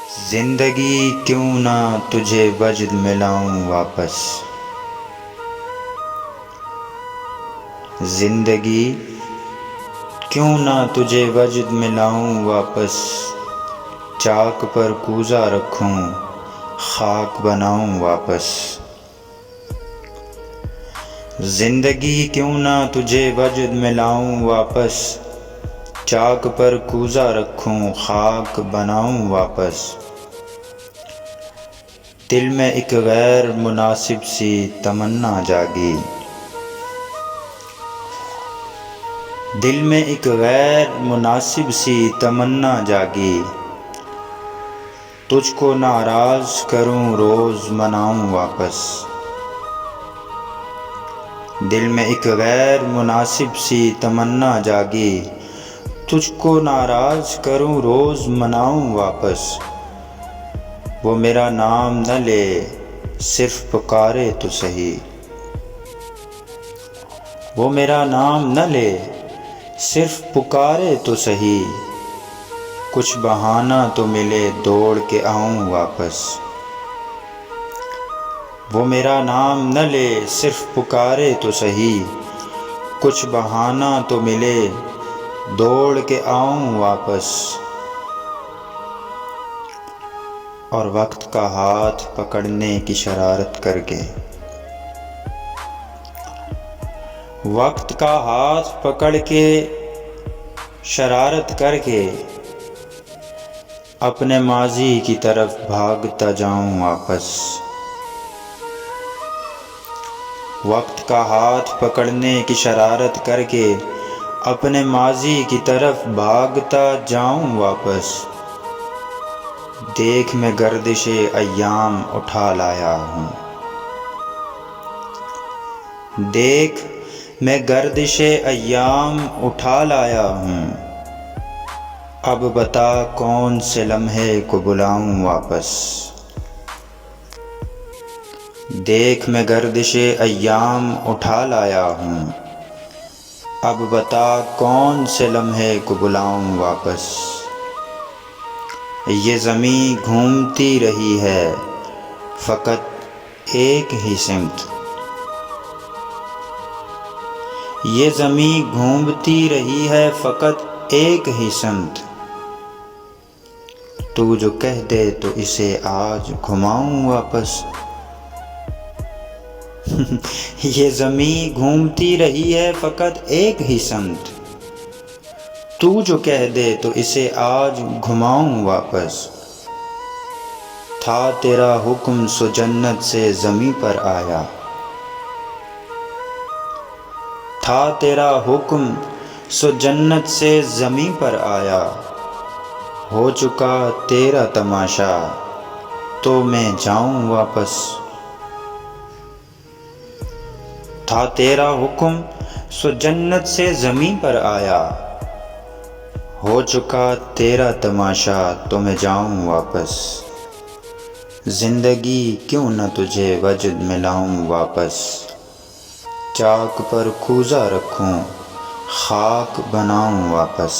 زندگی کیوں نہ تجھے وجد میں لاؤں واپس، زندگی کیوں نہ تجھے وجد میں لاؤں واپس، چاک پر کوزہ رکھوں خاک بناؤں واپس، زندگی کیوں نہ تجھے وجد میں لاؤں واپس، چاک پر کوزہ رکھوں خاک بناؤں واپس، دل میں ایک غیر مناسب سی تمنا جاگی، دل میں ایک غیر مناسب سی تمنا جاگی، تجھ کو ناراض کروں روز مناؤں واپس، دل میں ایک غیر مناسب سی تمنا جاگی، تجھ کو ناراض کروں روز مناؤں واپس، وہ میرا نام نہ لے صرف پکارے تو سہی، وہ میرا نام نہ لے صرف پکارے تو سہی، کچھ بہانہ تو ملے دوڑ کے آؤں واپس، وہ میرا نام نہ لے صرف پکارے تو سہی، کچھ بہانہ تو ملے دوڑ کے آؤں واپس، اور وقت کا ہاتھ پکڑنے کی شرارت کر کے، وقت کا ہاتھ پکڑ کے شرارت کر کے، اپنے ماضی کی طرف بھاگتا جاؤں واپس، وقت کا ہاتھ پکڑنے کی شرارت کر کے، اپنے ماضی کی طرف بھاگتا جاؤں واپس، دیکھ میں گردش ایام اٹھا لایا ہوں، دیکھ میں گردش ایام اٹھا لایا ہوں، اب بتا کون سے لمحے کو بلاؤں واپس، دیکھ میں گردش ایام اٹھا لایا ہوں، اب بتا کون سے لمحے کو بلاؤں واپس، یہ زمیں گھومتی رہی ہے فقط ایک ہی سمت، یہ زمیں گھومتی رہی ہے فقط ایک ہی سمت، تو جو کہہ دے تو اسے آج گھماؤں واپس، یہ زمیں گھومتی رہی ہے فقط ایک ہی سمت، تو جو کہہ دے تو اسے آج گھماؤں واپس، تھا تیرا حکم سو جنت سے زمیں پر آیا، تھا تیرا حکم سو جنت سے زمیں پر آیا، ہو چکا تیرا تماشا تو میں جاؤں واپس، تھا تیرا حکم سو جنت سے زمیں پر آیا، ہو چکا تیرا تماشا تو میں جاؤں واپس، زندگی کیوں نہ تجھے وجد میں لاؤں واپس، چاک پر کوزہ رکھوں خاک بناؤں واپس۔